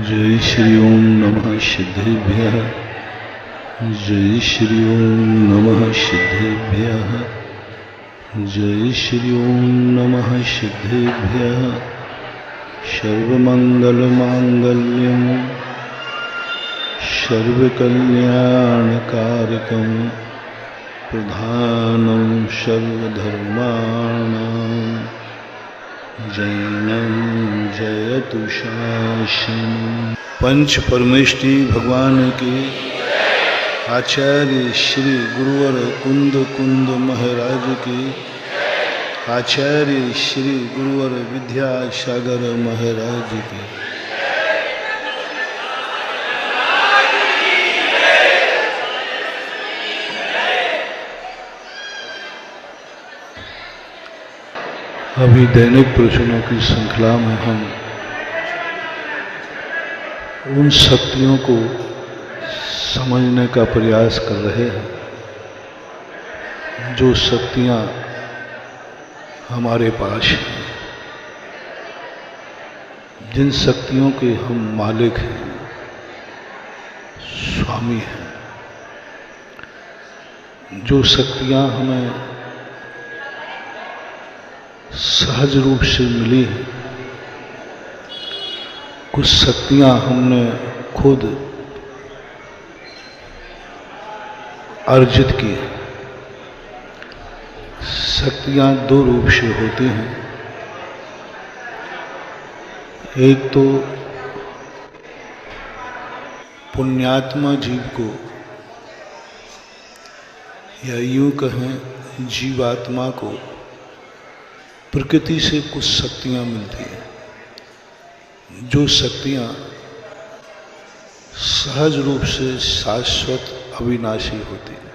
जय श्री ओम नमः सिद्धेभ्यः। जय श्री ओम नमः सिद्धेभ्यः। जय श्री ओम नमः सिद्धेभ्यः। सर्वमंगलमांगल्यं सर्वकल्याणकारकं प्रधानं सर्वधर्माणां जैनं जयतु शासनम्। पंच परमेष्टि भगवान के आचार्य श्री गुरुवर कुंद कुंद महाराज के आचार्य श्री गुरुवर विद्यासागर महाराज के अभी दैनिक प्रवचनों की श्रृंखला में हम उन शक्तियों को समझने का प्रयास कर रहे हैं जो शक्तियां हमारे पास हैं, जिन शक्तियों के हम मालिक हैं, स्वामी हैं, जो शक्तियां हमें सहज रूप से मिली है। कुछ शक्तियां हमने खुद अर्जित की। शक्तियां दो रूप से होती हैं। एक तो पुण्यात्मा जीव को या यूं कहें जीवात्मा को प्रकृति से कुछ शक्तियां मिलती हैं, जो शक्तियां सहज रूप से शाश्वत अविनाशी होती हैं।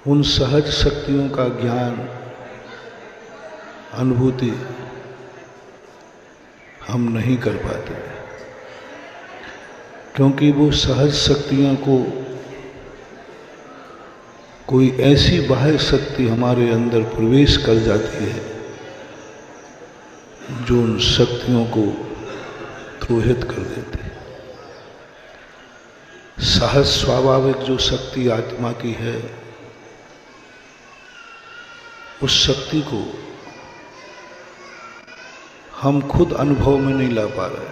उन सहज शक्तियों का ज्ञान अनुभूति हम नहीं कर पाते, क्योंकि वो सहज शक्तियों को कोई ऐसी बाह्य शक्ति हमारे अंदर प्रवेश कर जाती है जो उन शक्तियों को द्रोहित कर देती है। सहज स्वाभाविक जो शक्ति आत्मा की है, उस शक्ति को हम खुद अनुभव में नहीं ला पा रहे।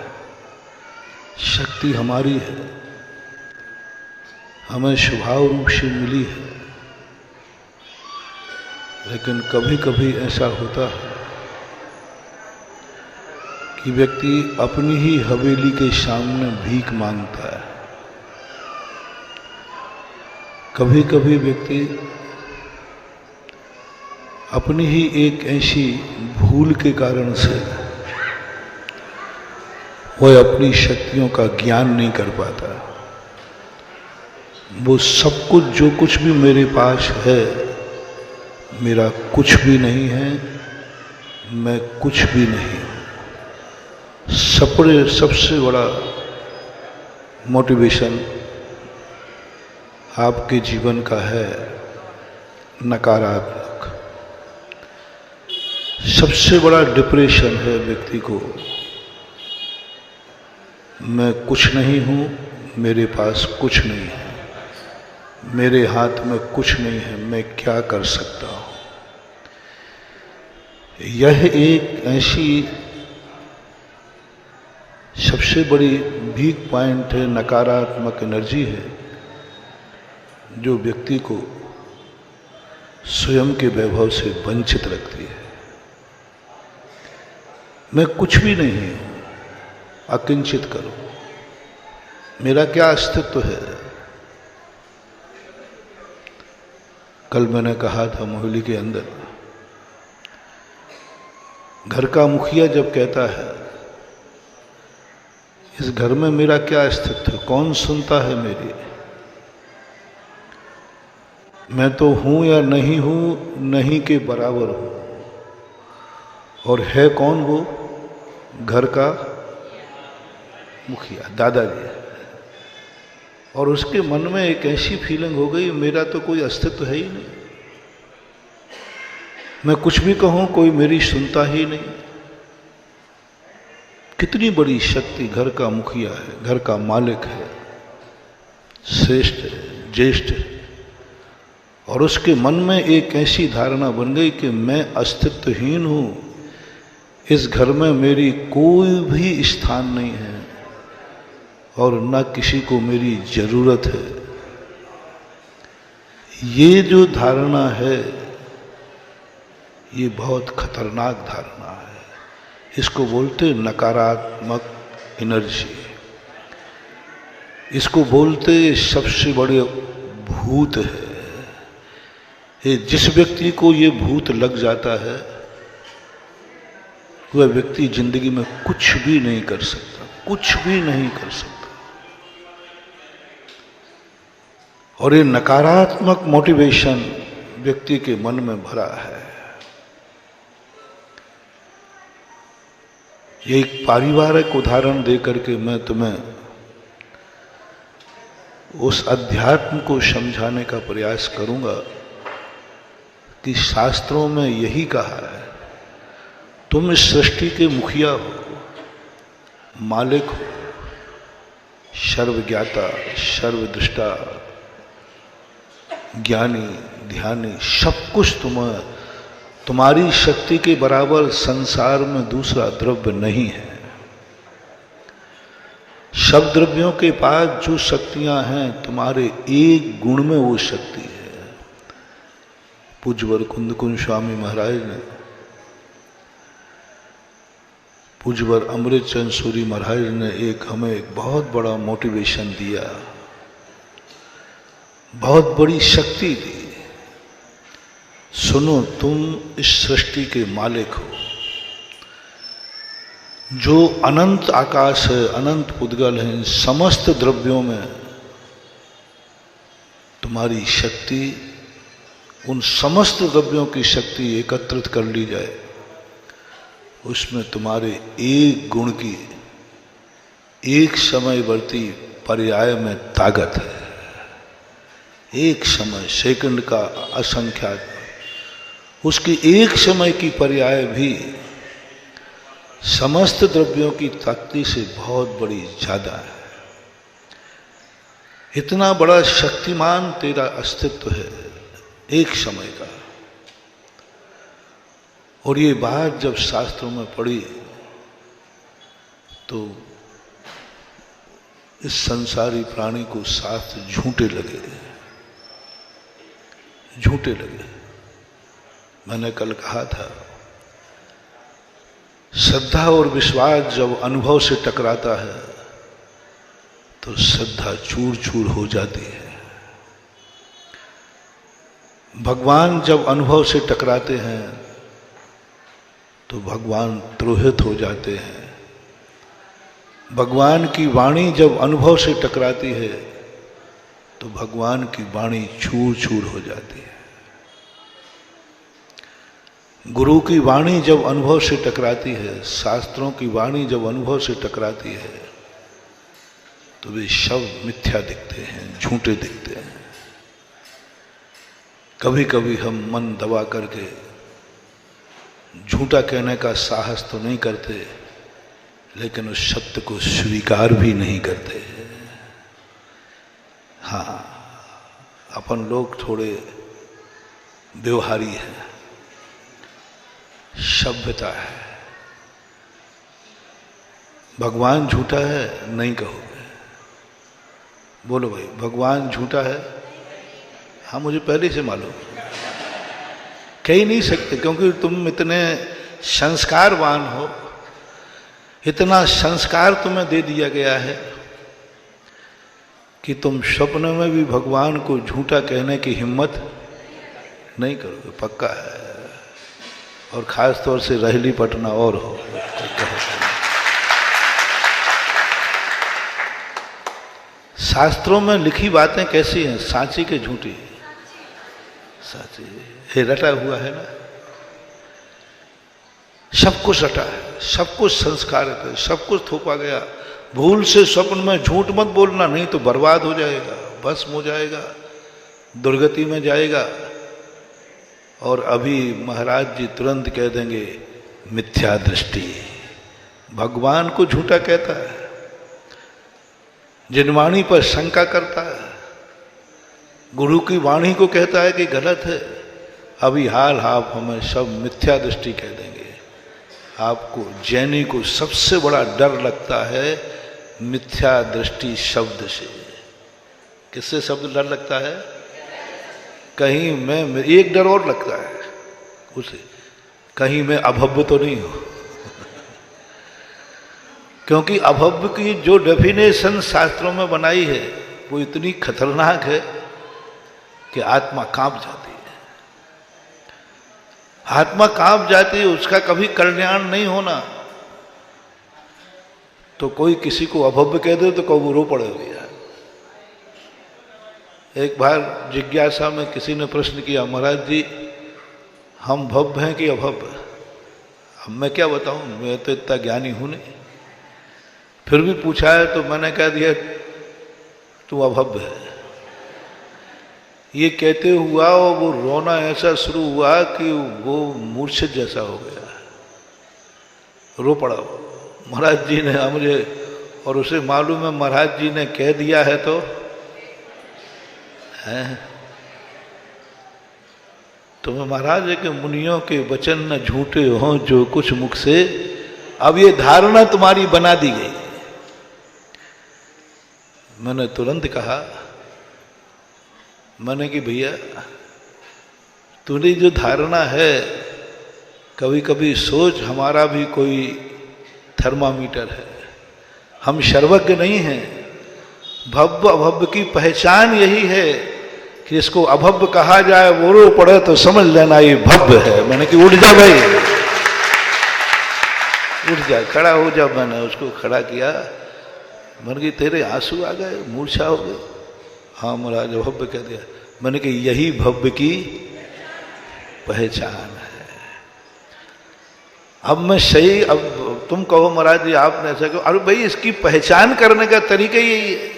शक्ति हमारी है, हमें स्वभाव रूप से मिली है, लेकिन कभी कभी ऐसा होता है कि व्यक्ति अपनी ही हवेली के सामने भीख मांगता है। कभी कभी व्यक्ति अपनी ही एक ऐसी भूल के कारण से वह अपनी शक्तियों का ज्ञान नहीं कर पाता। वो सब कुछ जो कुछ भी मेरे पास है, मेरा कुछ भी नहीं है, मैं कुछ भी नहीं हूं। सबसे बड़ा मोटिवेशन आपके जीवन का है नकारात्मक। सबसे बड़ा डिप्रेशन है व्यक्ति को, मैं कुछ नहीं हूं, मेरे पास कुछ नहीं है, मेरे हाथ में कुछ नहीं है, मैं क्या कर सकता हूं। यह एक ऐसी सबसे बड़ी वीक पॉइंट है, नकारात्मक एनर्जी है, जो व्यक्ति को स्वयं के वैभव से वंचित रखती है। मैं कुछ भी नहीं हूं, अकिंचित करो, मेरा क्या अस्तित्व है। कल मैंने कहा था मोहल्ले के अंदर, घर का मुखिया जब कहता है इस घर में मेरा क्या अस्तित्व है, कौन सुनता है मेरी, मैं तो हूं या नहीं हूं, नहीं के बराबर हूं। और है कौन वो? घर का मुखिया, दादाजी। और उसके मन में एक ऐसी फीलिंग हो गई, मेरा तो कोई अस्तित्व है ही नहीं, मैं कुछ भी कहूं कोई मेरी सुनता ही नहीं। कितनी बड़ी शक्ति घर का मुखिया है, घर का मालिक है, श्रेष्ठ है, ज्येष्ठ है, और उसके मन में एक ऐसी धारणा बन गई कि मैं अस्तित्वहीन हूं, इस घर में मेरी कोई भी स्थान नहीं है और न किसी को मेरी जरूरत है। ये जो धारणा है ये बहुत खतरनाक धारणा है। इसको बोलते नकारात्मक एनर्जी, इसको बोलते सबसे बड़े भूत है। ये जिस व्यक्ति को ये भूत लग जाता है वह व्यक्ति जिंदगी में कुछ भी नहीं कर सकता, कुछ भी नहीं कर सकता। और ये नकारात्मक मोटिवेशन व्यक्ति के मन में भरा है। ये एक पारिवारिक उदाहरण देकर के मैं तुम्हें उस अध्यात्म को समझाने का प्रयास करूंगा कि शास्त्रों में यही कहा है, तुम इस सृष्टि के मुखिया हो, मालिक हो, सर्वज्ञाता, सर्वदृष्टा, ज्ञानी, ध्यानी, सब कुछ तुम्हारी शक्ति के बराबर संसार में दूसरा द्रव्य नहीं है। सब द्रव्यों के पास जो शक्तियां हैं तुम्हारे एक गुण में वो शक्ति है। पूज्यवर कुंदकुंज स्वामी महाराज ने, पूज्यवर अमृतचंद सूरी महाराज ने हमें एक बहुत बड़ा मोटिवेशन दिया, बहुत बड़ी शक्ति दी। सुनो, तुम इस सृष्टि के मालिक हो। जो अनंत आकाश है, अनंत पुद्गल है, इन समस्त द्रव्यों में तुम्हारी शक्ति, उन समस्त द्रव्यों की शक्ति एकत्रित कर ली जाए, उसमें तुम्हारे एक गुण की एक समयवर्ती पर्याय में ताकत है। एक समय, सेकंड का असंख्यात, उसकी एक समय की पर्याय भी समस्त द्रव्यों की ताकती से बहुत बड़ी ज्यादा है। इतना बड़ा शक्तिमान तेरा अस्तित्व है एक समय का। और ये बात जब शास्त्रों में पढ़ी तो इस संसारी प्राणी को साथ झूठे लगे, झूठे लगे। मैंने कल कहा था, श्रद्धा और विश्वास जब अनुभव से टकराता है तो श्रद्धा चूर चूर हो जाती है। भगवान जब अनुभव से टकराते हैं तो भगवान द्रोहित हो जाते हैं। भगवान की वाणी जब अनुभव से टकराती है तो भगवान की वाणी चूर चूर हो जाती है। गुरु की वाणी जब अनुभव से टकराती है, शास्त्रों की वाणी जब अनुभव से टकराती है तो वे शब्द मिथ्या दिखते हैं, झूठे दिखते हैं। कभी कभी हम मन दबा करके झूठा कहने का साहस तो नहीं करते, लेकिन उस सत्य को स्वीकार भी नहीं करते। हाँ, अपन लोग थोड़े व्यवहारी हैं, सभ्यता है। भगवान झूठा है नहीं कहोगे, बोलो भाई भगवान झूठा है? हाँ, मुझे पहले से मालूम, कह ही नहीं सकते, क्योंकि तुम इतने संस्कारवान हो, इतना संस्कार तुम्हें दे दिया गया है कि तुम स्वप्न में भी भगवान को झूठा कहने की हिम्मत नहीं करोगे, पक्का है। और खास तौर से रहली पटना और हो, शास्त्रों में लिखी बातें कैसी हैं, साची के झूठी? साची, ये रटा हुआ है ना, सब कुछ रटा है, सब कुछ संस्कारित है, सब कुछ थोपा गया। भूल से स्वप्न में झूठ मत बोलना, नहीं तो बर्बाद हो जाएगा, भस्म हो जाएगा, दुर्गति में जाएगा। और अभी महाराज जी तुरंत कह देंगे मिथ्या दृष्टि, भगवान को झूठा कहता है, जिन वाणी पर शंका करता है, गुरु की वाणी को कहता है कि गलत है, अभी हाल आप हमें सब मिथ्या दृष्टि कह देंगे। आपको जैनी को सबसे बड़ा डर लगता है मिथ्या दृष्टि शब्द से। किससे शब्द डर लगता है? कहीं मैं एक डर और लगता है उसे, कहीं मैं अभव्य तो नहीं हूं। क्योंकि अभव्य की जो डेफिनेशन शास्त्रों में बनाई है वो इतनी खतरनाक है कि आत्मा कांप जाती है। आत्मा कांप जाती है, उसका कभी कल्याण नहीं होना। तो कोई किसी को अभव्य कह दे तो कब रो पड़ेगा। एक बार जिज्ञासा में किसी ने प्रश्न किया, महाराज जी हम भव्य हैं कि अभव्य? अब मैं क्या बताऊं, मैं तो इतना ज्ञानी हूं नहीं। फिर भी पूछा है तो मैंने कह दिया तू अभव्य है। ये कहते हुआ वो रोना ऐसा शुरू हुआ कि वो मूर्छित जैसा हो गया, रो पड़ा। महाराज जी ने मुझे, और उसे मालूम है महाराज जी ने कह दिया है तो है। तुम्हें महाराज है कि मुनियों के वचन न झूठे हों जो कुछ मुख से। अब ये धारणा तुम्हारी बना दी गई। मैंने तुरंत कहा, मैंने कि भैया तूने जो धारणा है, कभी कभी सोच हमारा भी कोई थर्मामीटर है। हम सर्वज्ञ नहीं हैं। भव्य अभव्य की पहचान यही है कि इसको अभव्य कहा जाए, वो रो पड़े तो समझ लेना ये भव्य है। मैंने कि उठ जा भाई, उठ जा, खड़ा हो जा। मैंने उसको खड़ा किया। मैंने कि तेरे आंसू आ गए, मूर्छा हो गई? हाँ महाराज भव्य कह दिया। मैंने कि यही भव्य की पहचान है। अब मैं सही, अब तुम कहो महाराज जी आपने ऐसा कहो, अरे भाई इसकी पहचान करने का तरीका यही है।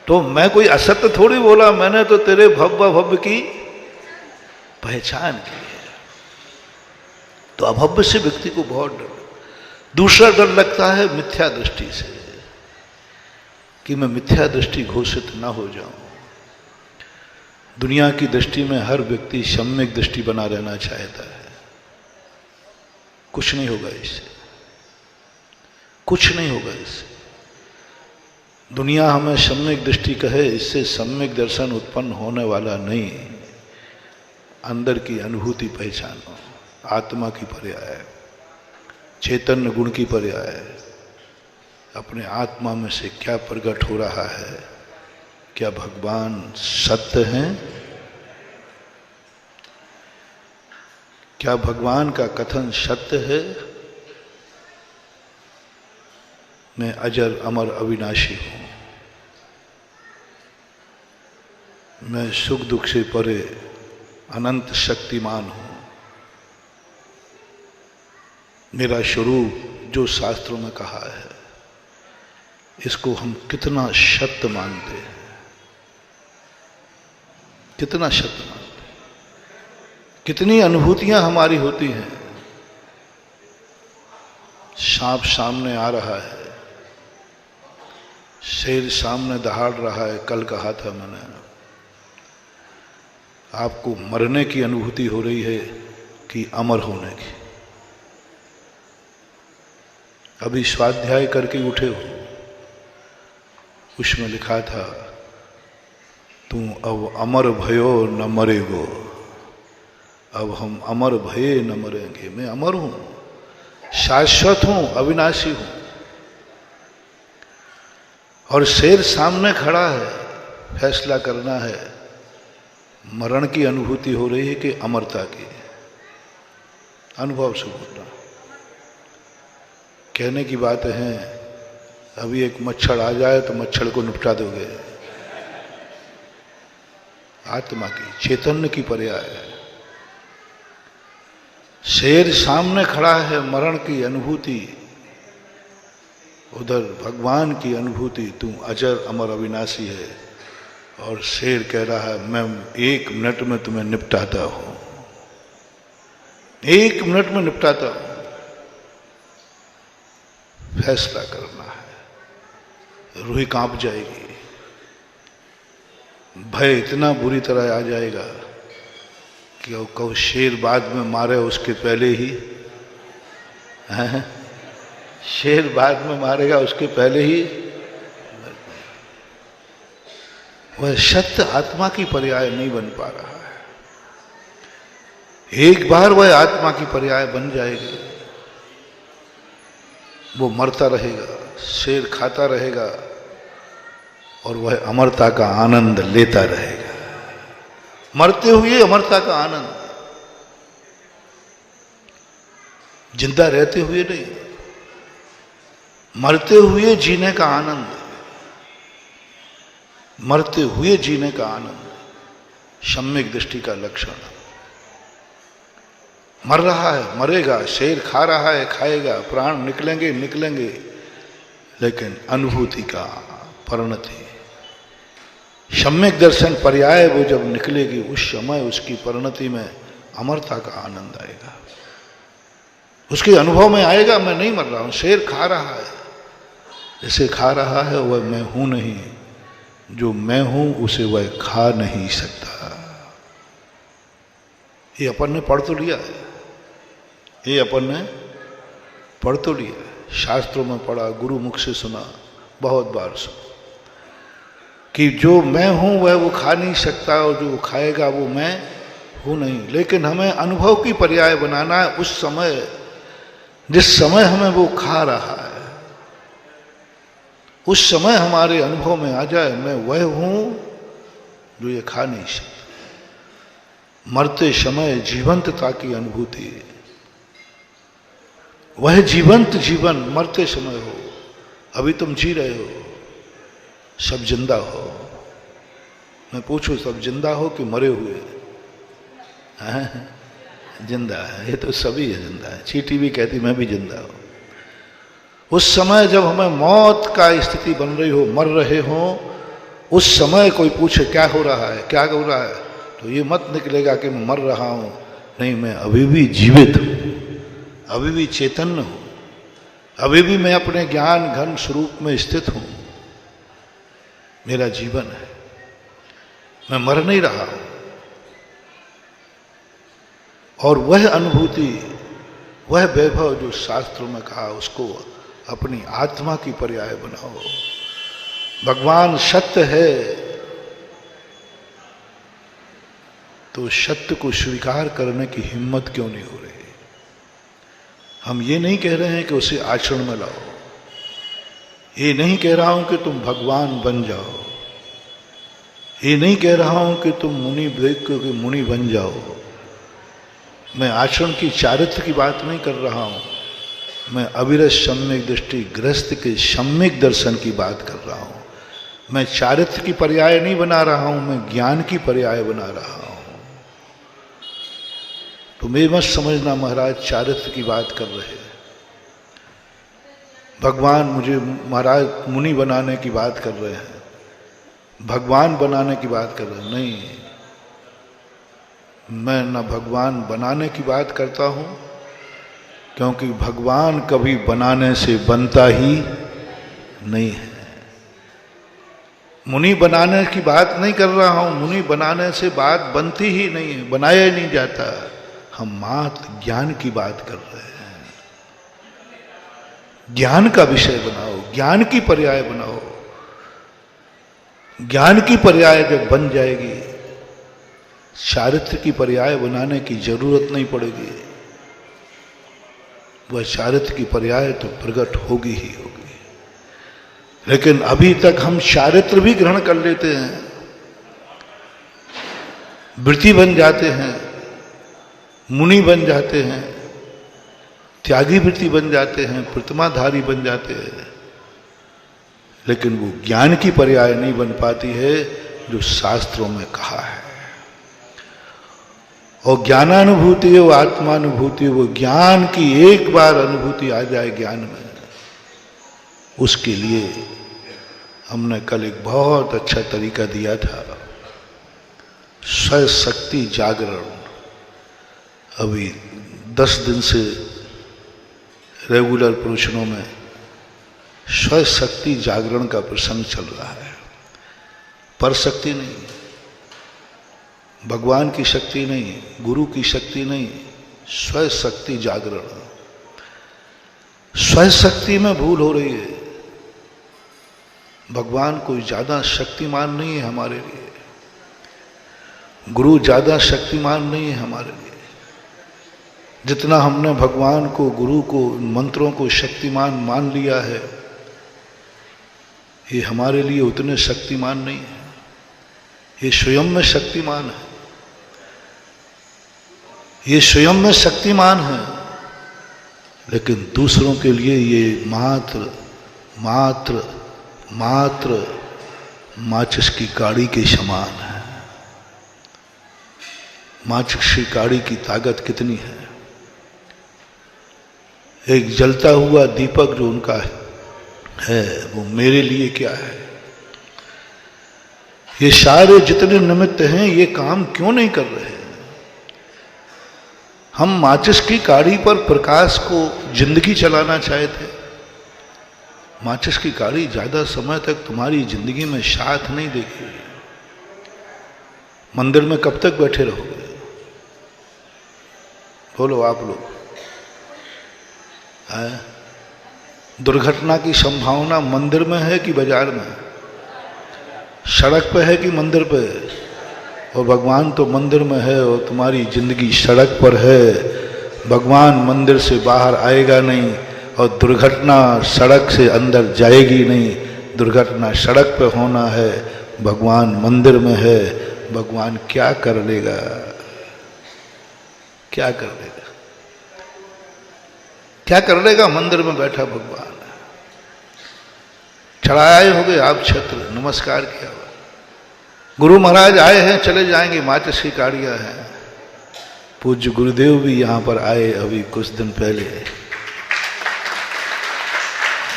तो मैं कोई असत्य थोड़ी बोला, मैंने तो तेरे भव्य भव्य की पहचान की है। तो अभव्य से व्यक्ति को बहुत डर। दूसरा डर लगता है मिथ्या दृष्टि से, कि मैं मिथ्या दृष्टि घोषित ना हो जाऊं। दुनिया की दृष्टि में हर व्यक्ति सम्यक दृष्टि बना रहना चाहता है। कुछ नहीं होगा इससे, कुछ नहीं होगा इससे। दुनिया हमें सम्यक दृष्टि कहे, इससे सम्यक दर्शन उत्पन्न होने वाला नहीं। अंदर की अनुभूति पहचानो, आत्मा की पर्याय, चैतन्य गुण की पर्याय, अपने आत्मा में से क्या प्रकट हो रहा है। क्या भगवान सत्य हैं? क्या भगवान का कथन सत्य है? मैं अजर अमर अविनाशी हूं, मैं सुख दुख से परे अनंत शक्तिमान हूं। मेरा स्वरूप जो शास्त्रों में कहा है, इसको हम कितना सत्य मानते हैं, कितना सत्य मानते हैं। कितनी अनुभूतियां हमारी होती हैं। सांप सामने आ रहा है, शेर सामने दहाड़ रहा है। कल कहा था मैंने, आपको मरने की अनुभूति हो रही है कि अमर होने की। अभी स्वाध्याय करके उठे हो, उसमें लिखा था तू अब अमर भयो न मरेगो। अब हम अमर भये न मरेंगे। मैं अमर हूं, शाश्वत हूं, अविनाशी हूं। और शेर सामने खड़ा है, फैसला करना है। मरण की अनुभूति हो रही है कि अमरता की? अनुभव से बोलना। कहने की बात है, अभी एक मच्छर आ जाए तो मच्छर को निपटा दोगे। आत्मा की, चैतन्य की पर्याय है। शेर सामने खड़ा है, मरण की अनुभूति, उधर भगवान की अनुभूति, तू अजर अमर अविनाशी है। और शेर कह रहा है मैं 1 मिनट में तुम्हें निपटाता हूं, 1 मिनट में निपटाता हूं। फैसला करना है। रूह कांप जाएगी, भय इतना बुरी तरह आ जाएगा कि वो कब शेर बाद में मारे उसके पहले ही, शेर बाद में मारेगा उसके पहले ही। वह सत्य आत्मा की पर्याय नहीं बन पा रहा है। एक बार वह आत्मा की पर्याय बन जाएगी, वो मरता रहेगा, शेर खाता रहेगा और वह अमरता का आनंद लेता रहेगा। मरते हुए अमरता का आनंद, जिंदा रहते हुए नहीं, मरते हुए जीने का आनंद, मरते हुए जीने का आनंद सम्यक दृष्टि का लक्षण। मर रहा है, मरेगा, शेर खा रहा है, खाएगा, प्राण निकलेंगे निकलेंगे, लेकिन अनुभूति का परिणति, सम्यक दर्शन पर्याय वो जब निकलेगी, उस समय उसकी परिणति में अमरता का आनंद आएगा। उसके अनुभव में आएगा मैं नहीं मर रहा हूं, शेर खा रहा है, जिसे खा रहा है वह मैं हूं नहीं, जो मैं हूं उसे वह खा नहीं सकता। ये अपन ने पढ़ तो लिया है, ये अपन ने पढ़ तो लिया, शास्त्रों में पढ़ा, गुरु मुख से सुना, बहुत बार सुना कि जो मैं हूं वह वो खा नहीं सकता और जो खाएगा वो मैं हूं नहीं। लेकिन हमें अनुभव की पर्याय बनाना है उस समय, जिस समय हमें वो खा रहा है, उस समय हमारे अनुभव में आ जाए मैं वह हूं जो ये खा नहीं सकता। मरते समय जीवंतता की अनुभूति, वह जीवंत जीवन मरते समय हो। अभी तुम जी रहे हो, सब जिंदा हो। मैं पूछूं सब जिंदा हो कि मरे हुए? जिंदा है, ये तो सभी है जिंदा है। चींटी भी कहती मैं भी जिंदा हूं। उस समय जब हमें मौत का स्थिति बन रही हो, मर रहे हो, उस समय कोई पूछे क्या हो रहा है, क्या हो रहा है, तो ये मत निकलेगा कि मैं मर रहा हूं। नहीं, मैं अभी भी जीवित हूं, अभी भी चैतन्य हूं, अभी भी मैं अपने ज्ञान घन स्वरूप में स्थित हूं। मेरा जीवन है, मैं मर नहीं रहा हूं। और वह अनुभूति, वह वैभव जो शास्त्रों में कहा, उसको अपनी आत्मा की पर्याय बनाओ। भगवान सत्य है तो सत्य को स्वीकार करने की हिम्मत क्यों नहीं हो रही? हम ये नहीं कह रहे हैं कि उसे आचरण में लाओ, ये नहीं कह रहा हूं कि तुम भगवान बन जाओ, ये नहीं कह रहा हूं कि तुम मुनि देख के मुनि बन जाओ। मैं आचरण की चारित्र की बात नहीं कर रहा हूं, मैं अविरत सम्यक दृष्टि गृहस्थ के सम्यक दर्शन की बात कर रहा हूं। मैं चारित्र की पर्याय नहीं बना रहा हूं, मैं ज्ञान की पर्याय बना रहा हूं। तुम ये मत समझना महाराज चारित्र की बात कर रहे हैं, भगवान मुझे महाराज मुनि बनाने की बात कर रहे हैं, भगवान बनाने की बात कर रहे हैं। नहीं, मैं न भगवान बनाने की बात करता हूं, क्योंकि भगवान कभी बनाने से बनता ही नहीं है। मुनि बनाने की बात नहीं कर रहा हूं, मुनि बनाने से बात बनती ही नहीं है, बनाया ही नहीं जाता। हम मात्र ज्ञान की बात कर रहे हैं। ज्ञान का विषय बनाओ, ज्ञान की पर्याय बनाओ। ज्ञान की पर्याय जब बन जाएगी, चारित्र की पर्याय बनाने की जरूरत नहीं पड़ेगी। वह चारित्र की पर्याय तो प्रकट होगी ही होगी। लेकिन अभी तक हम चारित्र भी ग्रहण कर लेते हैं, वृत्ति बन जाते हैं, मुनि बन जाते हैं, त्यागी वृत्ति बन जाते हैं, प्रतिमाधारी बन जाते हैं, लेकिन वो ज्ञान की पर्याय नहीं बन पाती है जो शास्त्रों में कहा है। और ज्ञानानुभूति वो आत्मानुभूति, वो ज्ञान की एक बार अनुभूति आ जाए ज्ञान में, उसके लिए हमने कल एक बहुत अच्छा तरीका दिया था, स्वशक्ति जागरण। अभी 10 दिन से रेगुलर प्रवचनों में स्व शक्ति जागरण का प्रसंग चल रहा है। पर शक्ति नहीं, भगवान की शक्ति नहीं, गुरु की शक्ति नहीं, स्व शक्ति जागरण। स्व शक्ति में भूल हो रही है। भगवान कोई ज्यादा शक्तिमान नहीं है हमारे लिए, गुरु ज्यादा शक्तिमान नहीं है हमारे लिए। जितना हमने भगवान को, गुरु को, मंत्रों को शक्तिमान मान लिया है, ये हमारे लिए उतने शक्तिमान नहीं है। ये स्वयं में शक्तिमान है, ये स्वयं में शक्तिमान है, लेकिन दूसरों के लिए ये मात्र मात्र मात्र माचिस की काड़ी के समान है। माचिस की काड़ी की ताकत कितनी है। एक जलता हुआ दीपक जो उनका है वो मेरे लिए क्या है। ये सारे जितने निमित्त हैं ये काम क्यों नहीं कर रहे हैं। हम माचिस की काड़ी पर प्रकाश को जिंदगी चलाना चाहते। माचिस की काड़ी ज्यादा समय तक तुम्हारी जिंदगी में साथ नहीं देगी। मंदिर में कब तक बैठे रहोगे? बोलो आप लोग। दुर्घटना की संभावना मंदिर में है कि बाजार में? सड़क पे है कि मंदिर पे? और भगवान तो मंदिर में है और तुम्हारी जिंदगी सड़क पर है। भगवान मंदिर से बाहर आएगा नहीं और दुर्घटना सड़क से अंदर जाएगी नहीं। दुर्घटना सड़क पे होना है, भगवान मंदिर में है। भगवान क्या कर लेगा? क्या कर लेगा? क्या कर लेगा? मंदिर में बैठा भगवान। चढ़ाए हो गए आप छत्र, नमस्कार किया हुआ, गुरु महाराज आए हैं, चले जाएंगे, माचिस की काड़ियां हैं। पूज्य गुरुदेव भी यहां पर आए अभी कुछ दिन पहले,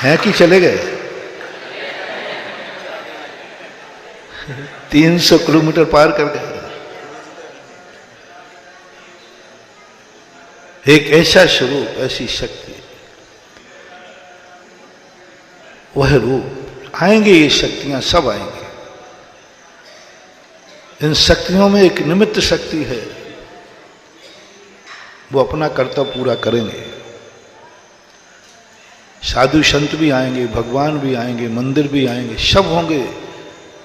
हैं कि चले गए? 300 किलोमीटर पार कर गए। एक ऐसा स्वरूप, ऐसी शक्ति, वह रूप आएंगे। ये शक्तियां सब आएंगे। इन शक्तियों में एक निमित्त शक्ति है, वो अपना कर्तव्य पूरा करेंगे। साधु संत भी आएंगे, भगवान भी आएंगे, मंदिर भी आएंगे, सब होंगे।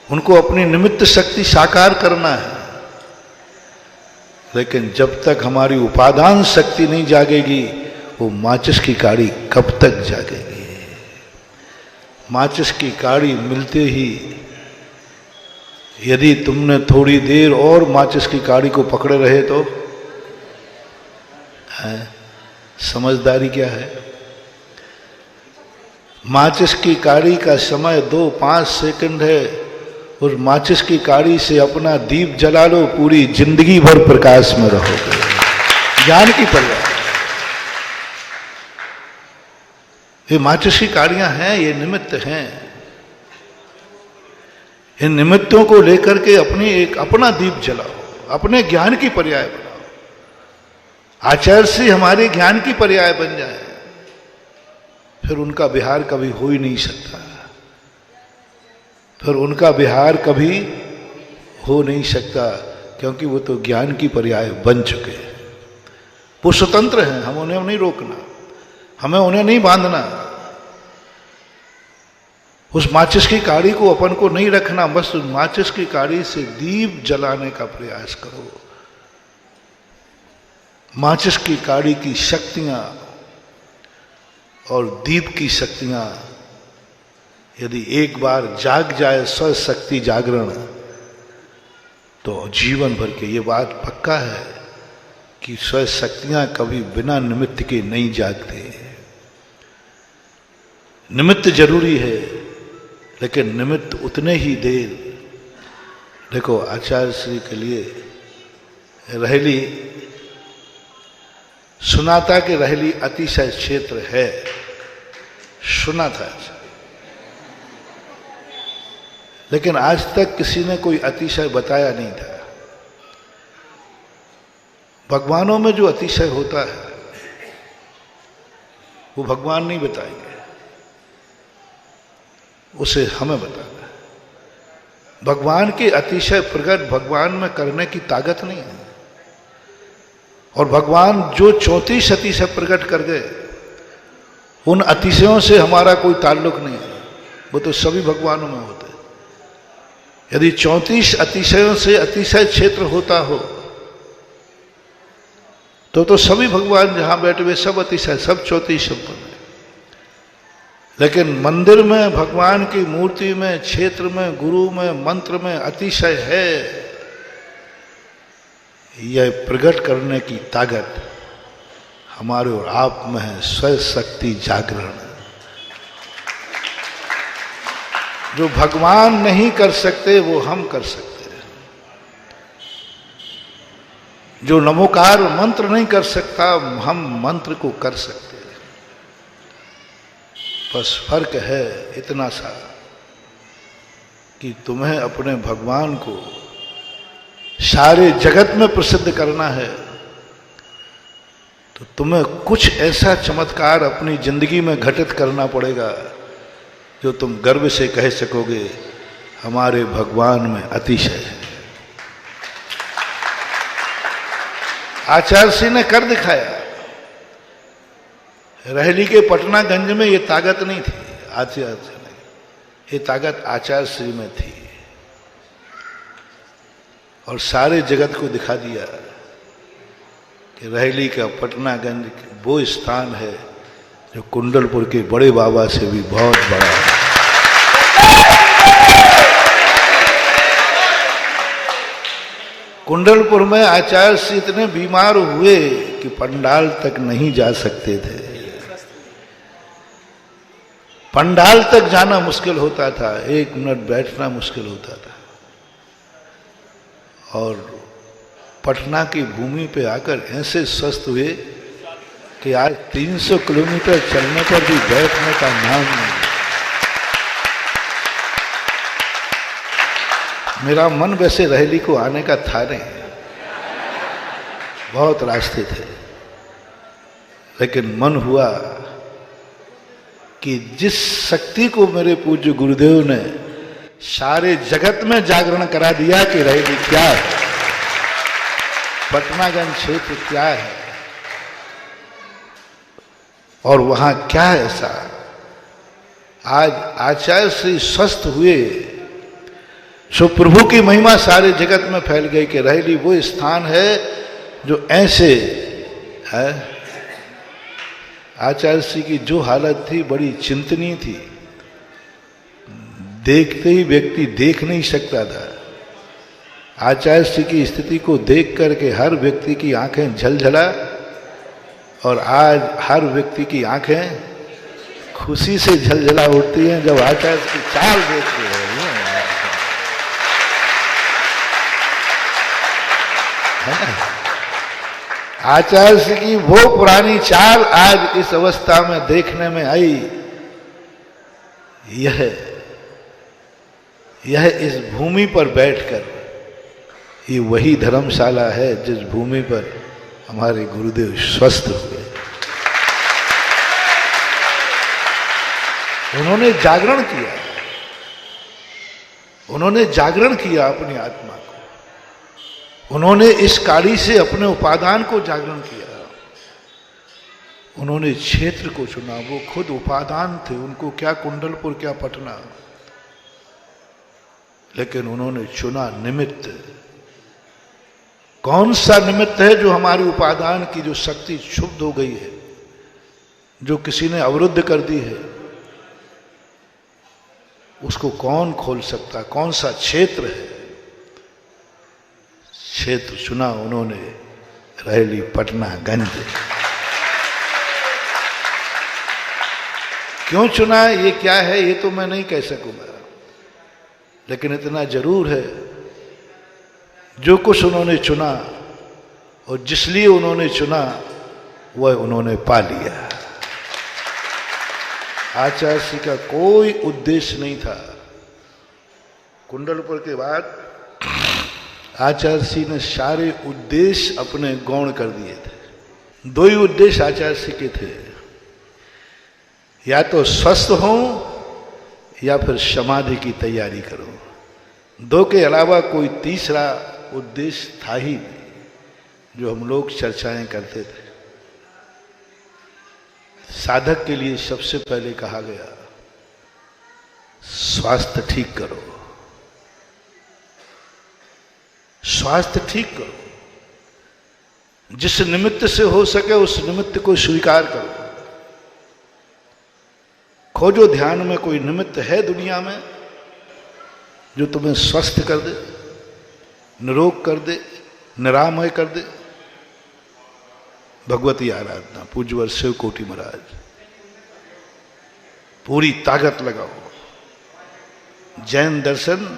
उनको अपनी निमित्त शक्ति साकार करना है। लेकिन जब तक हमारी उपादान शक्ति नहीं जागेगी, वो माचिस की काड़ी कब तक जागेगी? माचिस की काड़ी मिलते ही यदि तुमने थोड़ी देर और माचिस की काड़ी को पकड़े रहे तो है? समझदारी क्या है? माचिस की काड़ी का समय 2-5 सेकंड है। उस माचिस की काड़ी से अपना दीप जला लो, पूरी जिंदगी भर प्रकाश में रहोगे। ज्ञान की पर्याय ये माचिस की काड़ियां हैं, ये निमित्त हैं। इन निमित्तों को लेकर के अपना दीप जलाओ, अपने ज्ञान की पर्याय बनाओ। आचार्य से हमारे ज्ञान की पर्याय बन जाए, फिर उनका विहार कभी हो ही नहीं सकता। फिर उनका विहार कभी हो नहीं सकता, क्योंकि वो तो ज्ञान की पर्याय बन चुके हैं। वो स्वतंत्र हैं, हम उन्हें नहीं रोकना, हमें उन्हें नहीं बांधना। उस माचिस की काड़ी को अपन को नहीं रखना, बस उस माचिस की काड़ी से दीप जलाने का प्रयास करो। माचिस की काड़ी की शक्तियां और दीप की शक्तियां यदि एक बार जाग जाए, स्व शक्ति जागरण, तो जीवन भर के ये बात पक्का है कि स्व शक्तियां कभी बिना निमित्त के नहीं जागते। निमित्त जरूरी है, लेकिन निमित्त उतने ही देर। देखो आचार्य श्री के लिए रहली सुना था कि रहली अतिशय क्षेत्र है, सुना था, लेकिन आज तक किसी ने कोई अतिशय बताया नहीं था। भगवानों में जो अतिशय होता है वो भगवान नहीं बताएंगे। उसे हमें बताना है। भगवान के अतिशय प्रकट भगवान में करने की ताकत नहीं है। और भगवान जो 34 अतिशय प्रकट कर गए, उन अतिशयों से हमारा कोई ताल्लुक नहीं है, वो तो सभी भगवानों में होते हैं। यदि 34 अतिशयों से अतिशय क्षेत्र होता हो तो सभी भगवान जहां बैठे हुए सब अतिशय, सब 34 संपन्न है। लेकिन मंदिर में, भगवान की मूर्ति में, क्षेत्र में, गुरु में, मंत्र में अतिशय है, यह प्रकट करने की ताकत हमारे और आप में है। स्वयं शक्ति जागरण जो भगवान नहीं कर सकते वो हम कर सकते हैं। जो नमोकार मंत्र नहीं कर सकता, हम मंत्र को कर सकते हैं। बस फर्क है इतना सा कि तुम्हें अपने भगवान को सारे जगत में प्रसिद्ध करना है, तो तुम्हें कुछ ऐसा चमत्कार अपनी जिंदगी में घटित करना पड़ेगा जो तुम गर्व से कह सकोगे हमारे भगवान में अतिशय है। आचार्य श्री ने कर दिखाया। रहली के पटनागंज में ये ताकत नहीं थी आचार्य श्री में, ये ताकत आचार्य श्री में थी और सारे जगत को दिखा दिया कि रहली का पटनागंज वो स्थान है जो कुंडलपुर के बड़े बाबा से भी बहुत बड़ा है। कुंडलपुर में आचार्य श्री इतने बीमार हुए कि पंडाल तक नहीं जा सकते थे। पंडाल तक जाना मुश्किल होता था, 1 मिनट बैठना मुश्किल होता था। और पटना की भूमि पे आकर ऐसे स्वस्थ हुए कि आज 300 किलोमीटर चलने पर भी बैठने का नाम नहीं। मेरा मन वैसे रहली को आने का था नहीं, बहुत रास्ते थे, लेकिन मन हुआ कि जिस शक्ति को मेरे पूज्य गुरुदेव ने सारे जगत में जागरण करा दिया कि रहली क्या है, पटनागंज क्षेत्र क्या है और वहां क्या है ऐसा। आज आचार्य श्री स्वस्थ हुए, सो प्रभु की महिमा सारे जगत में फैल गई कि रहली वो स्थान है जो ऐसे है। आचार्य श्री की जो हालत थी बड़ी चिंतनीय थी, देखते ही व्यक्ति देख नहीं सकता था। आचार्य श्री की स्थिति को देख करके हर व्यक्ति की आंखें झलझला, और आज हर व्यक्ति की आंखें खुशी से झलझला उठती हैं जब आचार्य की चाल देखते हैं। आचार्य श्री की वो पुरानी चाल आज इस अवस्था में देखने में आई। यह इस भूमि पर बैठकर, ये वही धर्मशाला है जिस भूमि पर हमारे गुरुदेव स्वस्थ हुए। उन्होंने जागरण किया, उन्होंने जागरण किया अपनी आत्मा को, उन्होंने इस काड़ी से अपने उपादान को जागरण किया। उन्होंने क्षेत्र को चुना, वो खुद उपादान थे, उनको क्या कुंडलपुर क्या पटना, लेकिन उन्होंने चुना निमित्त। कौन सा निमित्त है जो हमारी उपादान की जो शक्ति क्षुब्ध हो गई है, जो किसी ने अवरुद्ध कर दी है, उसको कौन खोल सकता? कौन सा क्षेत्र है? क्षेत्र चुना उन्होंने रहली पटनागंज। क्यों चुना, ये क्या है, ये तो मैं नहीं कह सकूंगा, लेकिन इतना जरूर है जो कुछ उन्होंने चुना और जिस लिए उन्होंने चुना वह उन्होंने पा लिया। आचार्य श्री का कोई उद्देश्य नहीं था। कुंडलपुर के बाद आचार्य श्री ने सारे उद्देश्य अपने गौण कर दिए थे। 2 ही उद्देश्य आचार्य श्री के थे, या तो स्वस्थ हों या फिर समाधि की तैयारी करो। दो के अलावा कोई तीसरा उद्देश्य था ही नहीं जो हम लोग चर्चाएं करते थे। साधक के लिए सबसे पहले कहा गया स्वास्थ्य ठीक करो, स्वास्थ्य ठीक करो, जिस निमित्त से हो सके उस निमित्त को स्वीकार करो। खोजो ध्यान में कोई निमित्त है दुनिया में जो तुम्हें स्वस्थ कर दे, निरोग कर दे, निरामय कर दे। भगवती आराधना, पूज्यवर शिव कोटि महाराज। पूरी ताकत लगाओ। जैन दर्शन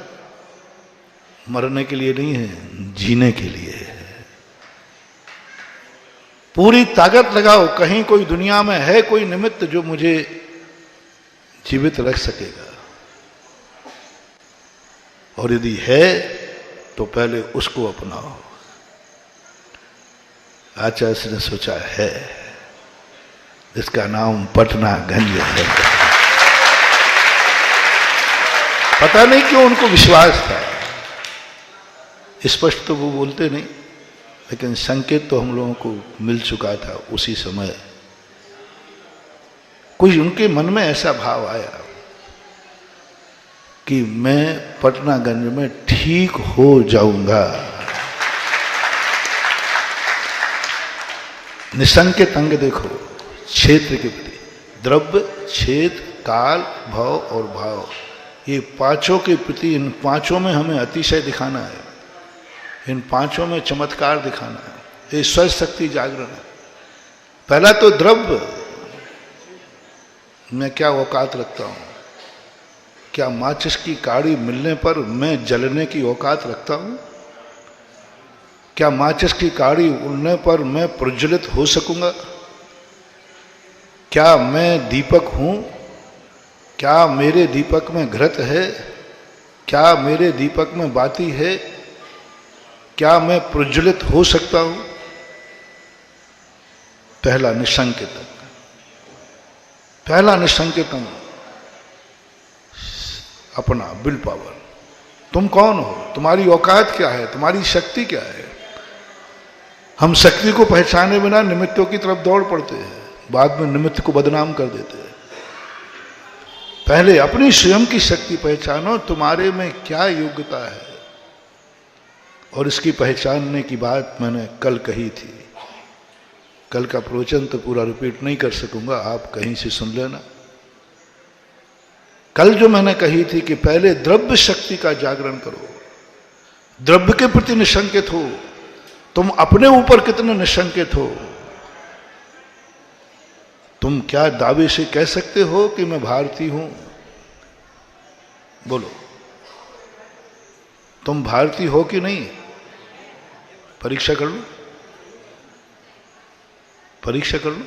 मरने के लिए नहीं है, जीने के लिए है। पूरी ताकत लगाओ। कहीं कोई दुनिया में है कोई निमित्त जो मुझे जीवित रख सकेगा, और यदि है तो पहले उसको अपनाओ। आचार्य ने सोचा है, जिसका नाम पटना गंज है। पता नहीं क्यों उनको विश्वास था। स्पष्ट तो वो बोलते नहीं, लेकिन संकेत तो हम लोगों को मिल चुका था उसी समय। कोई उनके मन में ऐसा भाव आया कि मैं पटनागंज में ठीक हो जाऊंगा। निसंकेत अंग देखो क्षेत्र के प्रति, द्रव्य, क्षेत्र, काल, भव और भाव, ये पांचों के प्रति, इन पांचों में हमें अतिशय दिखाना है, इन पांचों में चमत्कार दिखाना है। ये स्वयं शक्ति जागरण है। पहला तो द्रव्य, मैं क्या औकात रखता हूं? क्या माचिस की काड़ी मिलने पर मैं जलने की औकात रखता हूं? क्या माचिस की काड़ी उड़ने पर मैं प्रज्वलित हो सकूंगा? क्या मैं दीपक हूं? क्या मेरे दीपक में घृत है? क्या मेरे दीपक में बाती है? क्या मैं प्रज्वलित हो सकता हूं? पहला निसंकेत, पहला निसंकेत अपना विल पावर। तुम कौन हो? तुम्हारी औकात क्या है? तुम्हारी शक्ति क्या है? हम शक्ति को पहचाने बिना निमित्तों की तरफ दौड़ पड़ते हैं, बाद में निमित्त को बदनाम कर देते हैं। पहले अपनी स्वयं की शक्ति पहचानो, तुम्हारे में क्या योग्यता है। और इसकी पहचानने की बात मैंने कल कही थी। कल का प्रवचन तो पूरा रिपीट नहीं कर सकूंगा, आप कहीं से सुन लेना। कल जो मैंने कही थी कि पहले द्रव्य शक्ति का जागरण करो, द्रव्य के प्रति निसंकेत हो। तुम अपने ऊपर कितने निसंकेत हो? तुम क्या दावे से कह सकते हो कि मैं भारतीय हूं? बोलो, तुम भारतीय हो कि नहीं? परीक्षा कर लो, परीक्षा कर लो।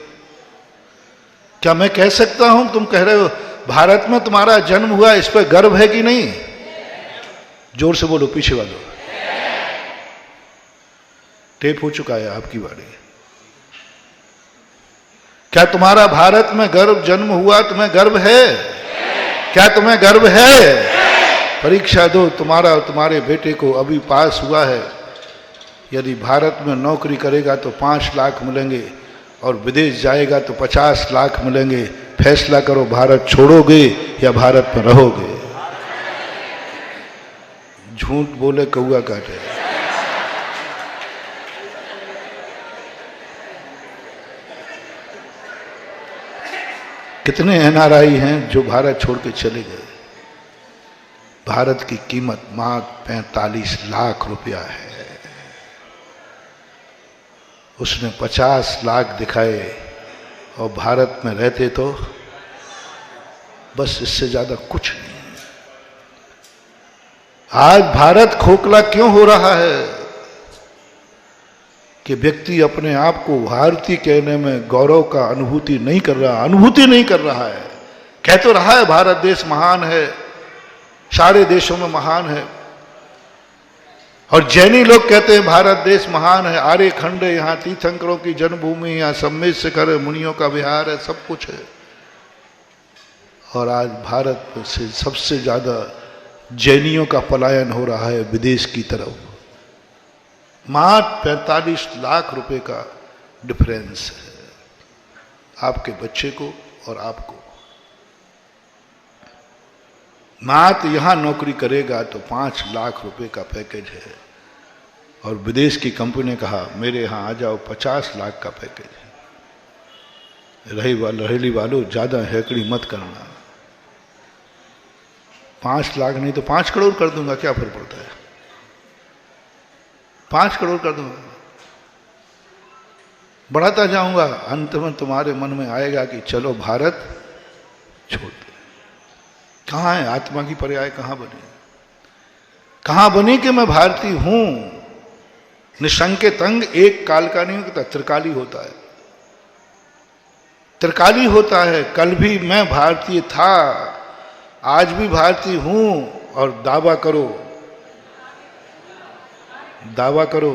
क्या मैं कह सकता हूं? तुम कह रहे हो भारत में तुम्हारा जन्म हुआ, इस पर गर्व है कि नहीं? जोर से बोलो, पीछे वालों। टेप हो चुका है आपकी बारी। क्या तुम्हारा भारत में गर्व जन्म हुआ? तुम्हें गर्व है? क्या तुम्हें गर्व है? परीक्षा दो। तुम्हारा और तुम्हारे बेटे को अभी पास हुआ है, यदि भारत में नौकरी करेगा तो 5 लाख मिलेंगे, और विदेश जाएगा तो 50 लाख मिलेंगे। फैसला करो, भारत छोड़ोगे या भारत में रहोगे? झूठ बोले कौआ काटे। कितने एनआरआई हैं जो भारत छोड़ के चले गए। भारत की कीमत मात्र 45 लाख रुपया है। उसने 50 लाख दिखाए और भारत में रहते तो बस इससे ज्यादा कुछ नहीं। आज भारत खोखला क्यों हो रहा है कि व्यक्ति अपने आप को भारतीय कहने में गौरव का अनुभूति नहीं कर रहा है। कह तो रहा है भारत देश महान है, सारे देशों में महान है, और जैनी लोग कहते हैं भारत देश महान है, आर्य खंड है, यहाँ तीर्थंकरों की जन्मभूमि, यहाँ सम्मेद शिखर है, मुनियों का विहार है, सब कुछ है। और आज भारत से सबसे ज़्यादा जैनियों का पलायन हो रहा है विदेश की तरफ। मात्र 45 लाख रुपए का डिफरेंस है आपके बच्चे को और आपको। मात्र यहां नौकरी करेगा तो 5 लाख रुपए का पैकेज है, और विदेश की कंपनी ने कहा मेरे यहां आ जाओ 50 लाख का पैकेज है। रहेली वालों ज्यादा हैकड़ी मत करना। 5 लाख नहीं तो 5 करोड़ कर दूंगा, क्या फर्क पड़ता है, 5 करोड़ कर दूंगा, बढ़ाता जाऊंगा। अंत में तुम्हारे मन में आएगा कि चलो भारत छोड़ दे। कहां है आत्मा की पर्याय, कहां बनी, कहां बनी कि मैं भारतीय हूं। निशंकित अंग एक काल का नहीं होता, त्रिकाली होता है, त्रिकाली होता है। कल भी मैं भारतीय था, आज भी भारतीय हूं, और दावा करो, दावा करो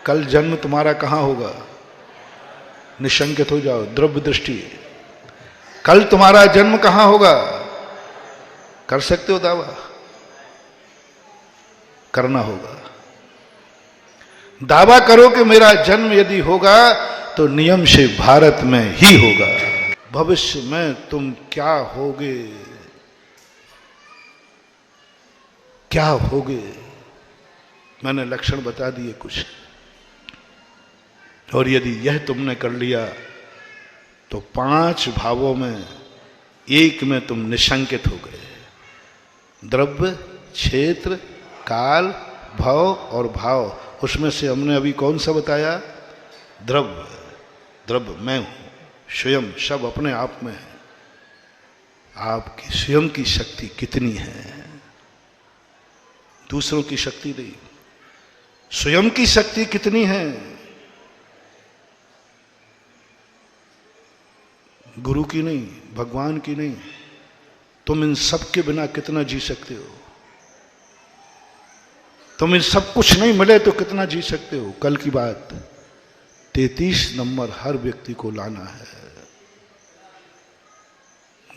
कल जन्म तुम्हारा कहां होगा। निशंकित हो जाओ, द्रव्य दृष्टि, कल तुम्हारा जन्म कहां होगा। कर सकते हो दावा, करना होगा। दावा करो कि मेरा जन्म यदि होगा तो नियम से भारत में ही होगा। भविष्य में तुम क्या होगे, क्या होगे, मैंने लक्षण बता दिए कुछ, और यदि यह तुमने कर लिया तो 5 भावों में एक में तुम निशंकित हो गए। द्रव्य, क्षेत्र, काल, भव और भाव। उसमें से हमने अभी कौन सा बताया, द्रव्य। द्रव्य मैं हूं, स्वयं सब अपने आप में है। आपकी स्वयं की शक्ति कितनी है, दूसरों की शक्ति नहीं, स्वयं की शक्ति कितनी है। गुरु की नहीं, भगवान की नहीं। तुम इन सब के बिना कितना जी सकते हो, तुम इन सब कुछ नहीं मिले तो कितना जी सकते हो। कल की बात, 33 नंबर हर व्यक्ति को लाना है।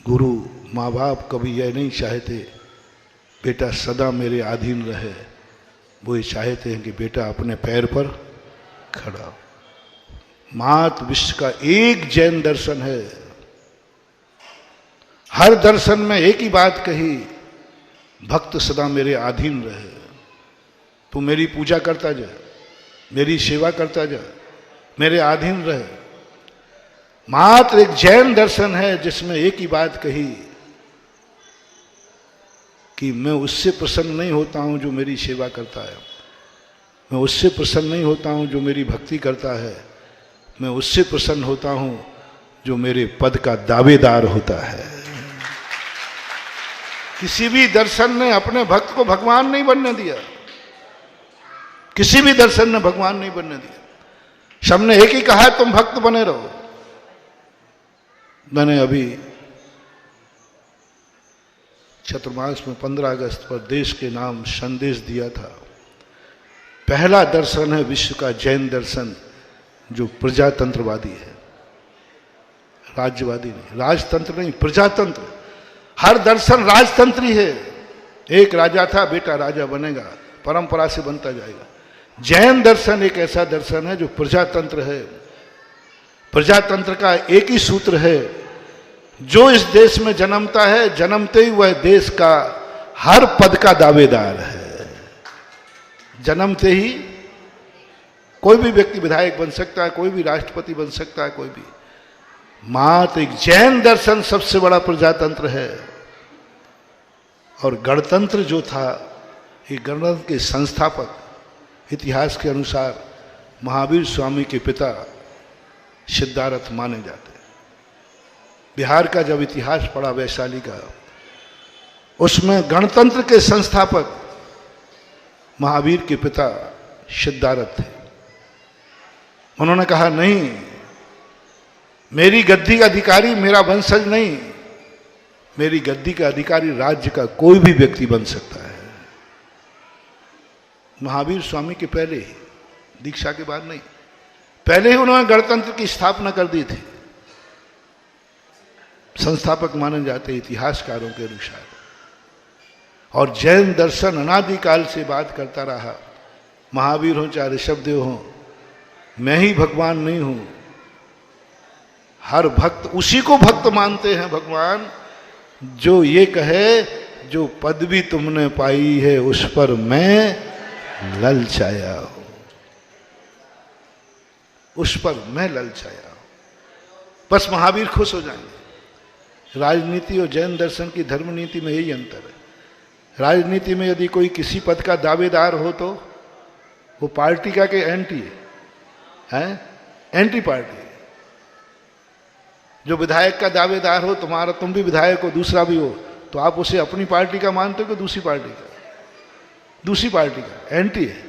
गुरु माँ बाप कभी यह नहीं चाहते बेटा सदा मेरे अधीन रहे, वो ये चाहते हैं कि बेटा अपने पैर पर खड़ा हो। मात्र विश्व का एक जैन दर्शन है, हर दर्शन में एक ही बात कही, भक्त सदा मेरे अधीन रहे। तू मेरी पूजा करता जा, मेरी सेवा करता जा, मेरे अधीन रहे। मात्र एक जैन दर्शन है जिसमें एक ही बात कही कि मैं उससे प्रसन्न नहीं होता हूं जो मेरी सेवा करता है, मैं उससे प्रसन्न नहीं होता हूं जो मेरी भक्ति करता है, मैं उससे प्रसन्न होता हूं जो मेरे पद का दावेदार होता है। किसी भी दर्शन ने अपने भक्त को भगवान नहीं बनने दिया, किसी भी दर्शन ने भगवान नहीं बनने दिया। सबने एक ही कहा तुम भक्त बने रहो। मैंने अभी चतुर्मास में 15 अगस्त पर देश के नाम संदेश दिया था। पहला दर्शन है विश्व का जैन दर्शन जो प्रजातंत्रवादी है, राज्यवादी नहीं, राजतंत्र नहीं, प्रजातंत्र। हर दर्शन राजतंत्री है। एक राजा था, बेटा राजा बनेगा, परंपरा से बनता जाएगा। जैन दर्शन एक ऐसा दर्शन है जो प्रजातंत्र है। प्रजातंत्र का एक ही सूत्र है, जो इस देश में जन्मता है, जन्मते ही वह देश का हर पद का दावेदार है। जन्मते ही कोई भी व्यक्ति विधायक बन सकता है, कोई भी राष्ट्रपति बन सकता है, कोई भी। मात्र एक जैन दर्शन सबसे बड़ा प्रजातंत्र है। और गणतंत्र जो था, ये गणतंत्र के संस्थापक इतिहास के अनुसार महावीर स्वामी के पिता सिद्धार्थ माने जाते हैं। बिहार का जब इतिहास पढ़ा वैशाली का, उसमें गणतंत्र के संस्थापक महावीर के पिता सिद्धार्थ थे। उन्होंने कहा नहीं, मेरी गद्दी का अधिकारी मेरा वंशज नहीं, मेरी गद्दी का अधिकारी राज्य का कोई भी व्यक्ति बन सकता है। महावीर स्वामी के पहले ही, दीक्षा के बाद नहीं, पहले ही उन्होंने गणतंत्र की स्थापना कर दी थी। संस्थापक माने जाते इतिहासकारों के अनुसार। और जैन दर्शन अनादिकाल से बात करता रहा, महावीर हो चाहे ऋषभदेव हो, मैं ही भगवान नहीं हूं। हर भक्त उसी को भक्त मानते हैं भगवान जो ये कहे, जो पदवी तुमने पाई है उस पर मैं ललचाया हूं, उस पर मैं ललचाया हूं। बस महावीर खुश हो जाएंगे। राजनीति और जैन दर्शन की धर्म नीति में यही अंतर है। राजनीति में यदि कोई किसी पद का दावेदार हो तो वो पार्टी का के एंटी है, एंटी पार्टी है। जो विधायक का दावेदार हो, तुम्हारा तुम भी विधायक हो, दूसरा भी हो, तो आप उसे अपनी पार्टी का मानते हो कि दूसरी पार्टी का? दूसरी पार्टी का एंटी है।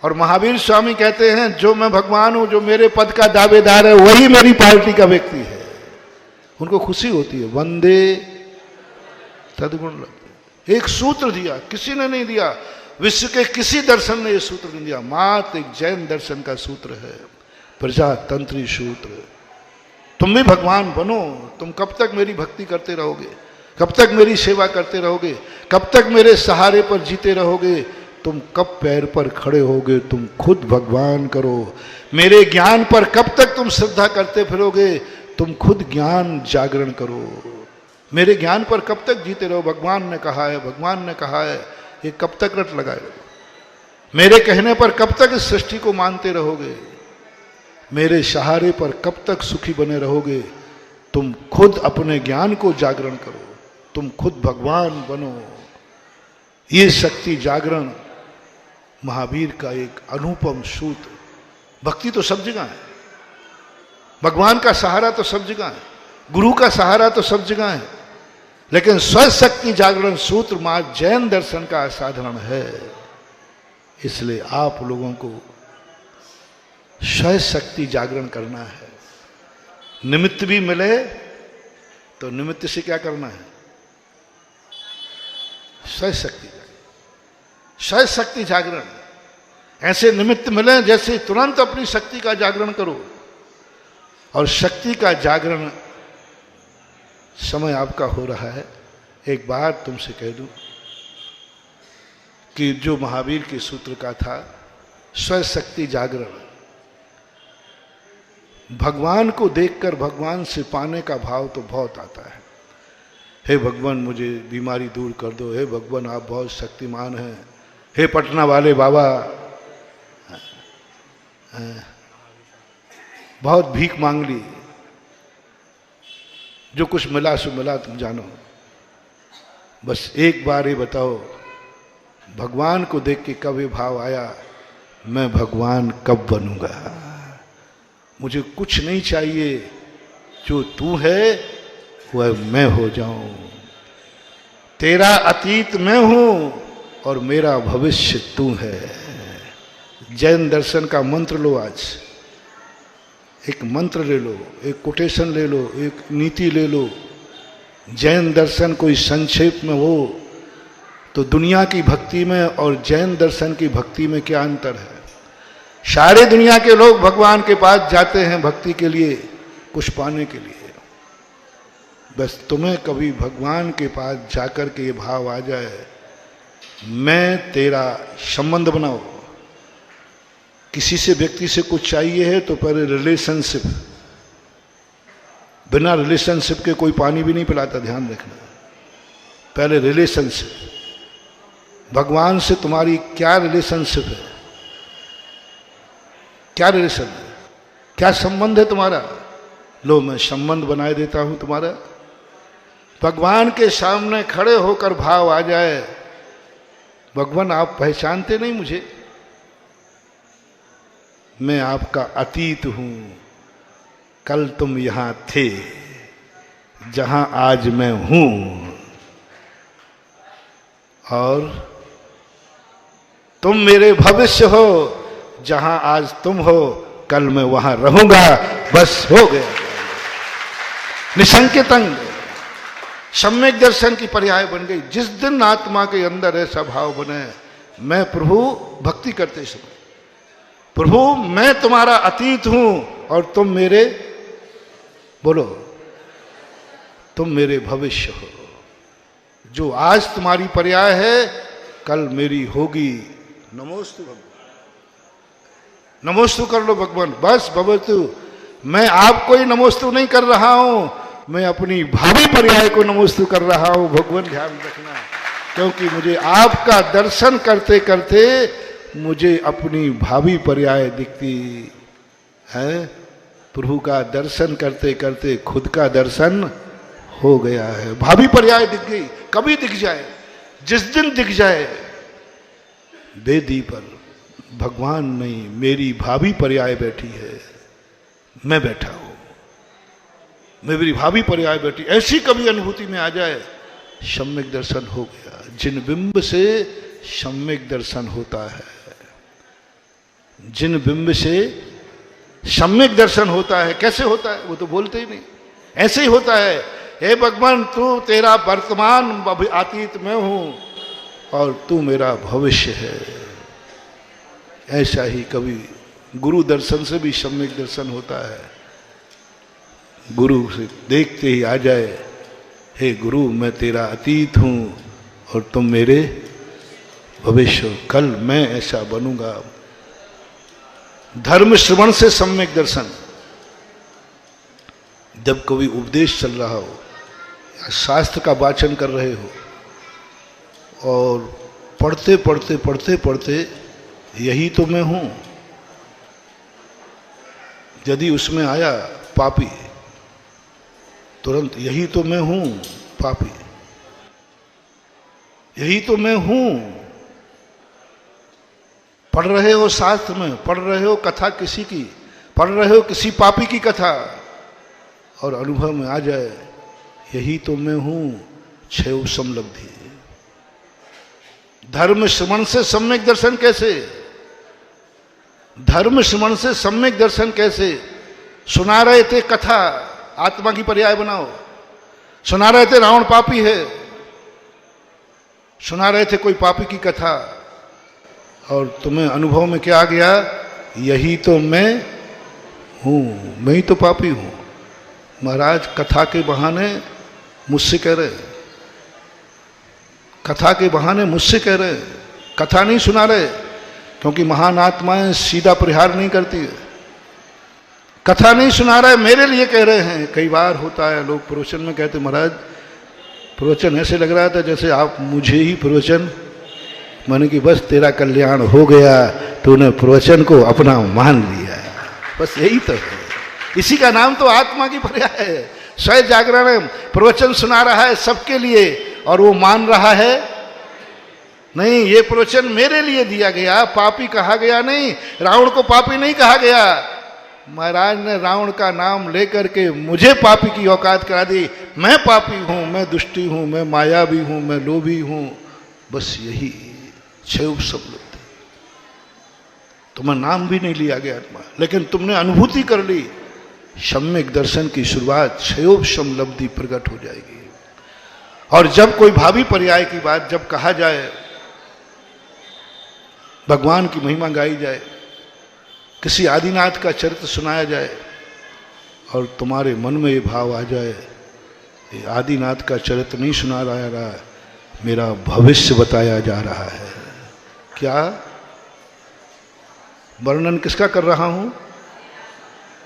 और महावीर स्वामी कहते हैं जो मैं भगवान हूं, जो मेरे पद का दावेदार है, वही मेरी पार्टी का व्यक्ति है। उनको खुशी होती है। वंदे तद्गुण। एक सूत्र दिया, किसी ने नहीं दिया, विश्व के किसी दर्शन ने यह सूत्र नहीं दिया, मात्र एक जैन दर्शन का सूत्र है, प्रजातंत्री सूत्र। तुम भी भगवान बनो। तुम कब तक मेरी भक्ति करते रहोगे? कब तक मेरी सेवा करते रहोगे? कब तक मेरे सहारे पर जीते रहोगे? तुम कब पैर पर खड़े होगे? तुम खुद भगवान करो। मेरे ज्ञान पर कब तक तुम श्रद्धा करते फिरोगे? तुम खुद ज्ञान जागरण करो। मेरे ज्ञान पर कब तक जीते रहो? भगवान ने कहा है, भगवान ने कहा है, ये कब तक रट लगाए रहो? मेरे कहने पर कब तक इस सृष्टि को मानते रहोगे? मेरे सहारे पर कब तक सुखी बने रहोगे? तुम खुद अपने ज्ञान को जागरण करो, तुम खुद भगवान बनो। ये शक्ति जागरण महावीर का एक अनुपम सूत्र। भक्ति तो सब जगह है, भगवान का सहारा तो सब जगह है, गुरु का सहारा तो सब जगह है, लेकिन स्वशक्ति जागरण सूत्र मां जैन दर्शन का साधारण है। इसलिए आप लोगों को स्वशक्ति जागरण करना है। निमित्त भी मिले तो निमित्त से क्या करना है? स्वशक्ति जागरण। स्वशक्ति जागरण ऐसे निमित्त मिले जैसे तुरंत अपनी शक्ति का जागरण करो। और शक्ति का जागरण समय आपका हो रहा है। एक बात तुमसे कह दूं कि जो महावीर के सूत्र का था स्वशक्ति जागरण, भगवान को देखकर भगवान से पाने का भाव तो बहुत आता है। हे भगवान मुझे बीमारी दूर कर दो, हे भगवान आप बहुत शक्तिमान हैं, हे पटना वाले बाबा, बहुत भीख मांग ली, जो कुछ मिला सो मिला, तुम जानो। बस एक बार ये बताओ, भगवान को देख के कब ये भाव आया, मैं भगवान कब बनूंगा? मुझे कुछ नहीं चाहिए, जो तू है वह मैं हो जाऊं। तेरा अतीत मैं हूं और मेरा भविष्य तू है। जैन दर्शन का मंत्र लो। आज एक मंत्र ले लो, एक कोटेशन ले लो, एक नीति ले लो। जैन दर्शन कोई संक्षेप में हो तो दुनिया की भक्ति में और जैन दर्शन की भक्ति में क्या अंतर है? सारे दुनिया के लोग भगवान के पास जाते हैं भक्ति के लिए, कुछ पाने के लिए। बस तुम्हें कभी भगवान के पास जाकर के ये भाव आ जाए, मैं तेरा संबंध बनाओ। किसी से व्यक्ति से कुछ चाहिए है तो पहले रिलेशनशिप, बिना रिलेशनशिप के कोई पानी भी नहीं पिलाता, ध्यान रखना। पहले रिलेशनशिप। भगवान से तुम्हारी क्या रिलेशनशिप है? क्या रिलेशन है? क्या संबंध है तुम्हारा? लो मैं संबंध बनाए देता हूं तुम्हारा। भगवान के सामने खड़े होकर भाव आ जाए, भगवान आप पहचानते नहीं मुझे, मैं आपका अतीत हूं। कल तुम यहां थे जहां आज मैं हूं, और तुम मेरे भविष्य हो, जहां आज तुम हो कल मैं वहां रहूंगा। बस हो गया। निसंकेतंग सम्यक दर्शन की पर्याय बन गई। जिस दिन आत्मा के अंदर ऐसा भाव बने, मैं प्रभु भक्ति करते समय, प्रभु मैं तुम्हारा अतीत हूं और तुम मेरे, बोलो, तुम मेरे भविष्य हो। जो आज तुम्हारी पर्याय है कल मेरी होगी। नमोस्तु भगवान, नमोस्तु कर लो भगवान। बस भवतु, मैं आपको ही नमोस्तु नहीं कर रहा हूं, मैं अपनी भावी पर्याय को नमोस्तु कर रहा हूं। भगवान ध्यान रखना, क्योंकि मुझे आपका दर्शन करते करते मुझे अपनी भावी पर्याय दिखती है। प्रभु का दर्शन करते करते खुद का दर्शन हो गया है। भावी पर्याय दिख गई। कभी दिख जाए, जिस दिन दिख जाए, वेदी पर भगवान नहीं, मेरी भावी पर्याय बैठी है, मैं बैठा हूं, मेरी भावी पर्याय बैठी। ऐसी कभी अनुभूति में आ जाए, सम्यक दर्शन हो गया। जिन बिंब से सम्यक दर्शन होता है, जिन बिंब से सम्यक दर्शन होता है। कैसे होता है वो तो बोलते ही नहीं, ऐसे ही होता है। हे भगवान, तू तेरा वर्तमान अतीत में हूं और तू मेरा भविष्य है। ऐसा ही कभी गुरु दर्शन से भी सम्यक दर्शन होता है। गुरु से देखते ही आ जाए, हे गुरु, मैं तेरा अतीत हूं और तुम मेरे भविष्य हो। कल मैं ऐसा बनूंगा। धर्म श्रवण से सम्यक दर्शन। जब कोई उपदेश चल रहा हो या शास्त्र का वाचन कर रहे हो और पढ़ते पढ़ते पढ़ते पढ़ते यही तो मैं हूं, यदि उसमें आया पापी, तुरंत यही तो मैं हूं पापी, यही तो मैं हूं। पढ़ रहे हो शास्त्र में, पढ़ रहे हो कथा किसी की, पढ़ रहे हो किसी पापी की कथा, और अनुभव में आ जाए यही तो मैं हूं, क्षय समलब्धि। धर्म श्रवण से सम्यक दर्शन कैसे? धर्म श्रवण से सम्यक दर्शन कैसे? सुना रहे थे कथा, आत्मा की पर्याय बनाओ। सुना रहे थे रावण पापी है, सुना रहे थे कोई पापी की कथा, और तुम्हें अनुभव में क्या आ गया? यही तो मैं हूं, मैं ही तो पापी हूं। महाराज कथा के बहाने मुझसे कह रहे, कथा के बहाने मुझसे कह रहे, कथा नहीं सुना रहे, क्योंकि महान आत्माएं सीधा परिहार नहीं करती है। कथा नहीं सुना रहे, मेरे लिए कह रहे हैं। कई बार होता है, लोग प्रवचन में कहते, महाराज प्रवचन ऐसे लग रहा था जैसे आप मुझे ही प्रवचन, माने कि बस तेरा कल्याण हो गया, तूने प्रवचन को अपना मान लिया, बस यही तो है। इसी का नाम तो आत्मा की पर्याय है। स्वयं जागरण प्रवचन सुना रहा है सबके लिए, और वो मान रहा है नहीं, ये प्रवचन मेरे लिए दिया गया, पापी कहा गया नहीं, रावण को पापी नहीं कहा गया। महाराज ने रावण का नाम लेकर के मुझे पापी की औकात करा दी। मैं पापी हूं, मैं दुष्टी हूं, मैं मायावी हूं, मैं लोभी हूं, बस यही क्षय समलब्धि। तुम्हारा नाम भी नहीं लिया गया आत्मा, लेकिन तुमने अनुभूति कर ली। सम्यक दर्शन की शुरुआत क्षयोप समलब्धि प्रकट हो जाएगी। और जब कोई भावी पर्याय की बात जब कहा जाए, भगवान की महिमा गाई जाए, किसी आदिनाथ का चरित्र सुनाया जाए, और तुम्हारे मन में ये भाव आ जाए, ये आदिनाथ का चरित्र नहीं सुना रहा, मेरा भविष्य बताया जा रहा है। क्या वर्णन किसका कर रहा हूं?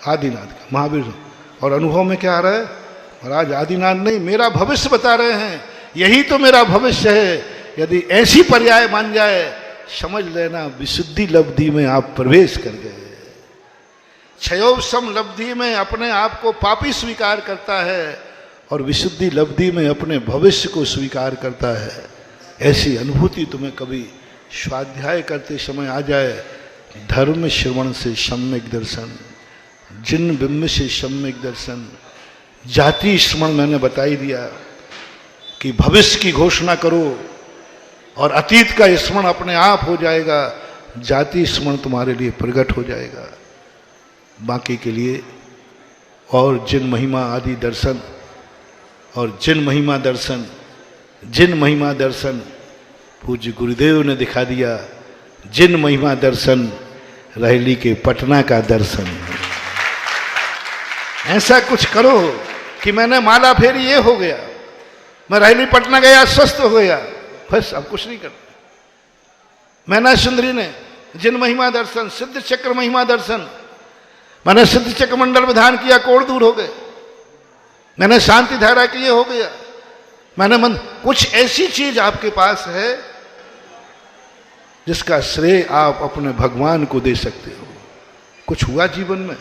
आदिनाथ का, महावीर। और अनुभव में क्या आ रहा है? महाराज आदिनाथ नहीं, मेरा भविष्य बता रहे हैं, यही तो मेरा भविष्य है। यदि ऐसी पर्याय मान जाए, समझ लेना विशुद्धि लब्धि में आप प्रवेश कर गए। क्षयोपशम लब्धि में अपने आप को पापी स्वीकार करता है, और विशुद्धि लब्धि में अपने भविष्य को स्वीकार करता है। ऐसी अनुभूति तुम्हें कभी स्वाध्याय करते समय आ जाए। धर्म श्रवण से सम्यक दर्शन, जिन बिंब से सम्यक दर्शन, जाति स्मरण मैंने बताई दिया कि भविष्य की घोषणा करो और अतीत का स्मरण अपने आप हो जाएगा। जाति स्मरण तुम्हारे लिए प्रकट हो जाएगा। बाकी के लिए और जिन महिमा आदि दर्शन, और जिन महिमा दर्शन, जिन महिमा दर्शन पूज्य गुरुदेव ने दिखा दिया। जिन महिमा दर्शन रहली के पटना का दर्शन। ऐसा कुछ करो कि मैंने माला फेरी ये हो गया, मैं रैली पटना गया स्वस्थ हो गया, बस अब कुछ नहीं करना। मैना सुंदरी ने जिन महिमा दर्शन, सिद्ध चक्र महिमा दर्शन, मैंने सिद्ध चक्र मंडल विधान किया, कोढ़ दूर हो गए, मैंने शांति धारा की ये हो गया, मैंने मन कुछ ऐसी चीज आपके पास है जिसका श्रेय आप अपने भगवान को दे सकते हो। कुछ हुआ जीवन में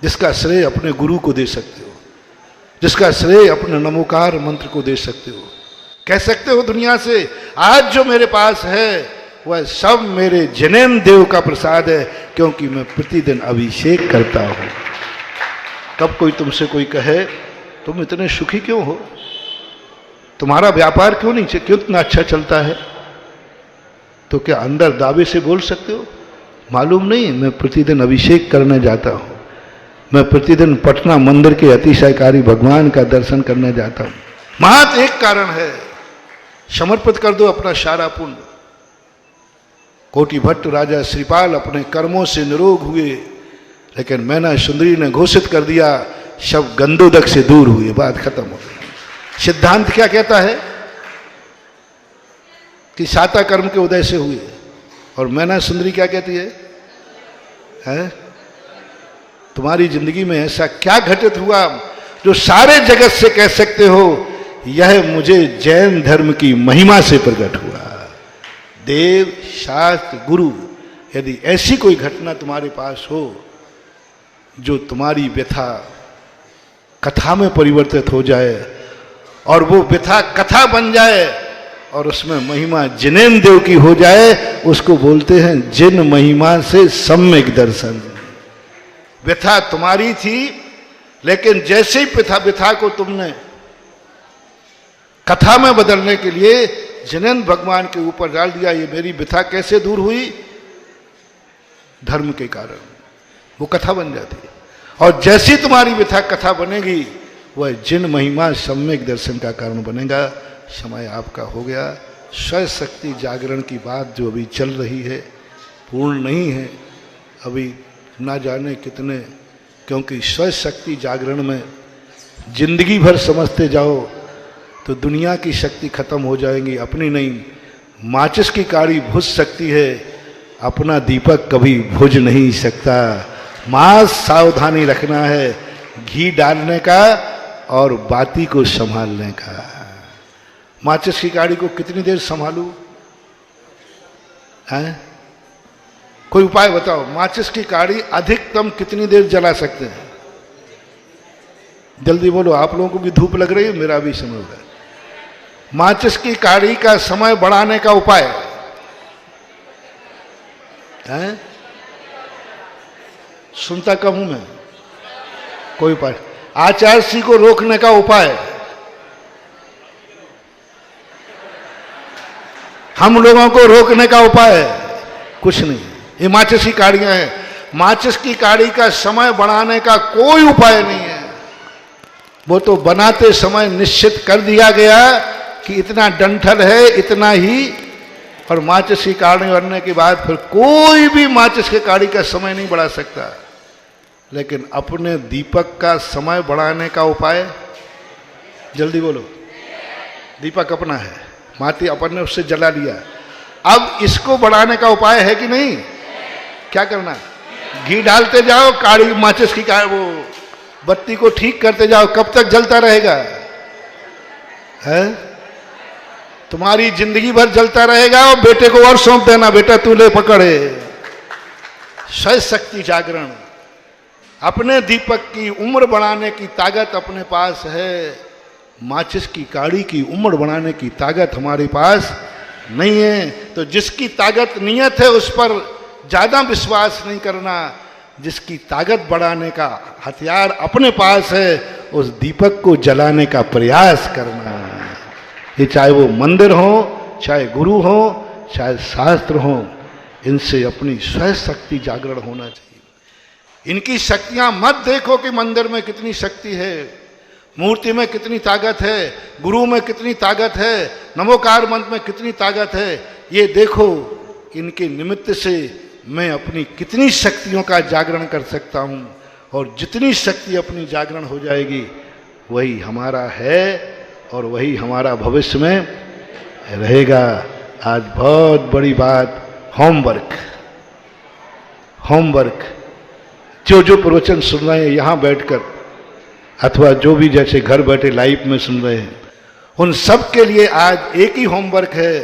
जिसका श्रेय अपने गुरु को दे सकते हो, जिसका श्रेय अपने नमोकार मंत्र को दे सकते हो। कह सकते हो दुनिया से आज जो मेरे पास है वह सब मेरे जनेन देव का प्रसाद है, क्योंकि मैं प्रतिदिन अभिषेक करता हूं। कब कोई तुमसे कोई कहे तुम इतने सुखी क्यों हो, तुम्हारा व्यापार क्यों नहीं, क्यों इतना अच्छा चलता है, तो क्या अंदर दावे से बोल सकते हो मालूम नहीं, मैं प्रतिदिन अभिषेक करने जाता हूं, मैं प्रतिदिन पटना मंदिर के अतिशयकारी भगवान का दर्शन करने जाता हूं। महत एक कारण है, समर्पित कर दो अपना सारा पुण्य। कोटि भट्ट राजा श्रीपाल अपने कर्मों से निरोग हुए, लेकिन मैना सुंदरी ने घोषित कर दिया सब गंधोदक से दूर हुए, बात खत्म हो गई। सिद्धांत क्या कहता है कि साता कर्म के उदय से हुए, और मैना सुंदरी क्या कहती है? तुम्हारी जिंदगी में ऐसा क्या घटित हुआ जो सारे जगत से कह सकते हो यह मुझे जैन धर्म की महिमा से प्रकट हुआ। देव शास्त्र गुरु, यदि ऐसी कोई घटना तुम्हारे पास हो जो तुम्हारी व्यथा कथा में परिवर्तित हो जाए और वो व्यथा कथा बन जाए और उसमें महिमा जिनेन देव की हो जाए, उसको बोलते हैं जिन महिमा से सम्यक दर्शन। व्यथा तुम्हारी थी, लेकिन जैसे ही व्यथा को तुमने कथा में बदलने के लिए जिनेन भगवान के ऊपर डाल दिया, ये मेरी व्यथा कैसे दूर हुई? धर्म के कारण वो कथा बन जाती है। और जैसी तुम्हारी व्यथा कथा बनेगी वह जिन महिमा सम्यक दर्शन का कारण बनेगा। समय आपका हो गया। स्वशक्ति जागरण की बात जो अभी चल रही है पूर्ण नहीं है, अभी ना जाने कितने, क्योंकि स्वशक्ति जागरण में जिंदगी भर समझते जाओ तो दुनिया की शक्ति खत्म हो जाएंगी, अपनी नहीं। माचिस की काड़ी बुझ सकती है, अपना दीपक कभी बुझ नहीं सकता। मास सावधानी रखना है, घी डालने का और बाती को संभालने का। माचिस की काड़ी को कितनी देर संभालूं? हैं? कोई उपाय बताओ, माचिस की काड़ी अधिकतम कितनी देर जला सकते हैं? जल्दी बोलो, आप लोगों को भी धूप लग रही है, मेरा भी समय हो रहा है। माचिस की काड़ी का समय बढ़ाने का उपाय है? सुनता कम हूं मैं, कोई उपाय? आचार्य को रोकने का उपाय? हम लोगों को रोकने का उपाय कुछ नहीं। ये माचिस की काड़ियां हैं। माचिस की काड़ी का समय बढ़ाने का कोई उपाय नहीं है। वो तो बनाते समय निश्चित कर दिया गया कि इतना डंठल है, इतना ही, और माचिस की काड़ी बनने के बाद फिर कोई भी माचिस की काड़ी का समय नहीं बढ़ा सकता। लेकिन अपने दीपक का समय बढ़ाने का उपाय, जल्दी बोलो। दीपक अपना है, माटी अपन ने उससे जला लिया, अब इसको बढ़ाने का उपाय है कि नहीं? क्या करना? घी डालते जाओ, काड़ी माचिस की वो बत्ती को ठीक करते जाओ। कब तक जलता रहेगा? है? तुम्हारी जिंदगी भर जलता रहेगा। और बेटे को और सौंप देना, बेटा तू ले पकड़े। स्वशक्ति जागरण, अपने दीपक की उम्र बढ़ाने की ताकत अपने पास है। माचिस की काड़ी की उम्र बढ़ाने की ताकत हमारे पास नहीं है। तो जिसकी ताकत नियत है उस पर ज्यादा विश्वास नहीं करना। जिसकी ताकत बढ़ाने का हथियार अपने पास है, उस दीपक को जलाने का प्रयास करना। ये चाहे वो मंदिर हो, चाहे गुरु हो, चाहे शास्त्र हो, इनसे अपनी स्वशक्ति जागरण होना चाहिए। इनकी शक्तियां मत देखो कि मंदिर में कितनी शक्ति है, मूर्ति में कितनी ताकत है, गुरु में कितनी ताकत है, नमोकार मंत्र में कितनी ताकत है। ये देखो इनके निमित्त से मैं अपनी कितनी शक्तियों का जागरण कर सकता हूं। और जितनी शक्ति अपनी जागरण हो जाएगी वही हमारा है और वही हमारा भविष्य में रहेगा। आज बहुत बड़ी बात, होमवर्क जो प्रवचन सुन रहे हैं यहां बैठकर अथवा जो भी जैसे घर बैठे लाइव में सुन रहे हैं, उन सब के लिए आज एक ही होमवर्क है।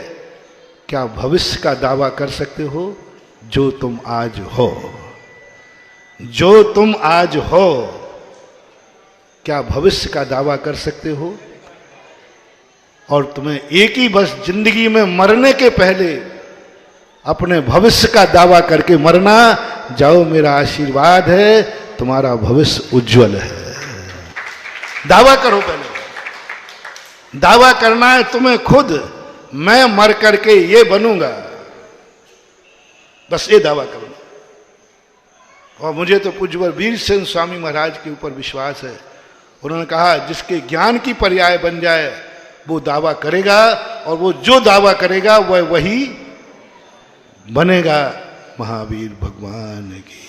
क्या भविष्य का दावा कर सकते हो? जो तुम आज हो, जो तुम आज हो, क्या भविष्य का दावा कर सकते हो? और तुम्हें एक ही बस जिंदगी में मरने के पहले अपने भविष्य का दावा करके मरना। जाओ, मेरा आशीर्वाद है, तुम्हारा भविष्य उज्जवल है। दावा करो, पहले दावा करना है तुम्हें खुद, मैं मर करके ये बनूंगा, बस ये दावा करो। और मुझे तो पूज्यवर वीरसेन स्वामी महाराज के ऊपर विश्वास है। उन्होंने कहा जिसके ज्ञान की पर्याय बन जाए वो दावा करेगा, और वो जो दावा करेगा वह वही बनेगा। महावीर भगवान की